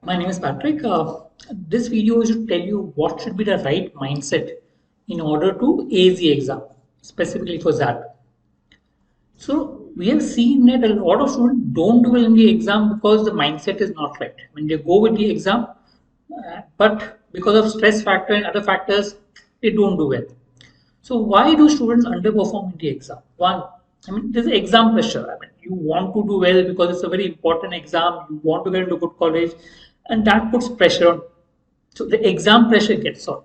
My name is Patrick. This video should tell you what should be the right mindset in order to ace the exam, specifically for that. So we have seen that a lot of students don't do well in the exam because the mindset is not right. When they go with the exam, but because of stress factor and other factors, they don't do well. So why do students underperform in the exam? One, there's exam pressure. You want to do well because it's a very important exam. You want to get into good college, and that puts pressure on. So the exam pressure gets on.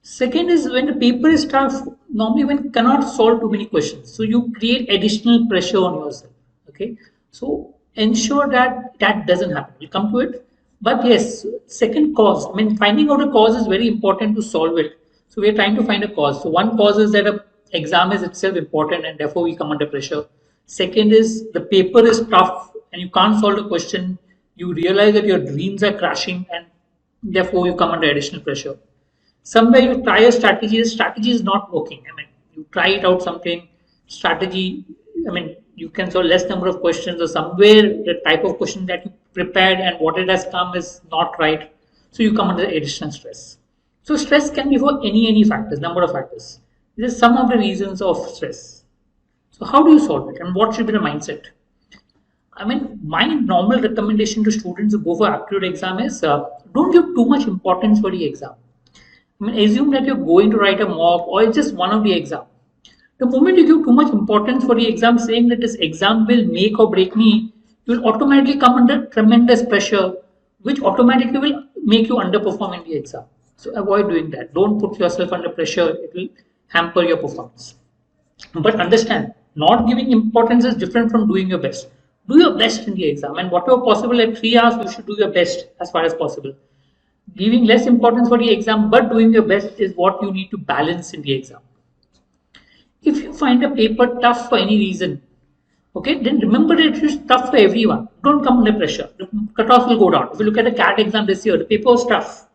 Second is when the paper is tough, normally one cannot solve too many questions. So you create additional pressure on yourself. Okay. So ensure that that doesn't happen. We'll come to it. But yes, second cause. Finding out a cause is very important to solve it. So we are trying to find a cause. So one cause is that a exam is itself important and therefore we come under pressure. Second is the paper is tough and you can't solve the question. You realize that your dreams are crashing and therefore you come under additional pressure. Somewhere you try a strategy, the strategy is not working. You try it out something, strategy, you can solve less number of questions, or somewhere the type of question that you prepared and what it has come is not right. So you come under additional stress. So stress can be for any factors, number of factors. This is some of the reasons of stress. So how do you solve it and what should be the mindset? My normal recommendation to students who go for aptitude exam is don't give too much importance for the exam. Assume that you're going to write a mock or it's just one of the exam. The moment you give too much importance for the exam, saying that this exam will make or break me, you will automatically come under tremendous pressure, which automatically will make you underperform in the exam. So avoid doing that. Don't put yourself under pressure. It will hamper your performance. But understand, not giving importance is different from doing your best. Do your best in the exam, and whatever possible at 3 hours, you should do your best as far as possible. Giving less importance for the exam but doing your best is what you need to balance in the exam. If you find a paper tough for any reason, okay, then remember that it is tough for everyone. Don't come under pressure. The cutoff will go down. If you look at the CAT exam this year, the paper was tough.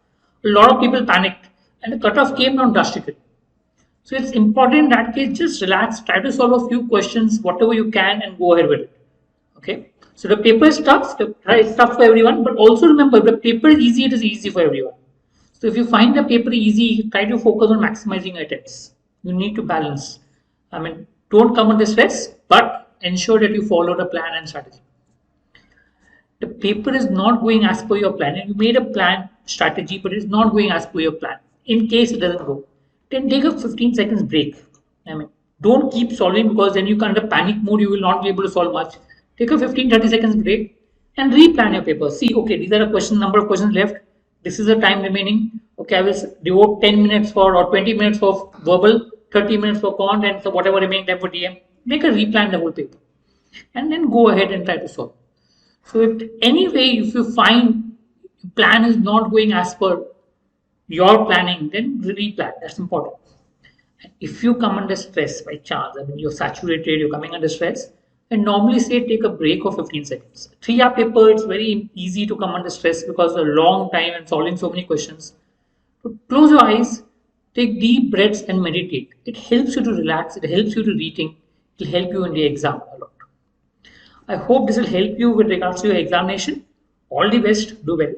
A lot of people panicked and the cutoff came down drastically. So it's important in that case, just relax, try to solve a few questions, whatever you can, and go ahead with it. Okay. So the paper is tough, it's tough for everyone, but also remember, if the paper is easy, it is easy for everyone. So if you find the paper easy, try to focus on maximizing attempts. You need to balance. Don't come under stress, but ensure that you follow the plan and strategy. The paper is not going as per your plan, and you made a plan strategy, but it's not going as per your plan. In case it doesn't go, then take a 15 seconds break. Don't keep solving, because then you come under panic mode, you will not be able to solve much. Take a 15-30 seconds break and replan your paper. See, okay, these are a number of questions left. This is the time remaining. Okay, I will devote 10 minutes for or 20 minutes for verbal, 30 minutes for quant, and so whatever remaining time for DM. Make a replan the whole paper and then go ahead and try to solve. So if you find your plan is not going as per your planning, then replan. That's important. If you come under stress by chance, you're saturated, you're coming under stress, and normally say take a break of 15 seconds. 3-hour paper, it's very easy to come under stress because of a long time and solving so many questions. So close your eyes, take deep breaths and meditate. It helps you to relax, it helps you to rethink, it will help you in the exam a lot. I hope this will help you with regards to your examination. All the best, do well.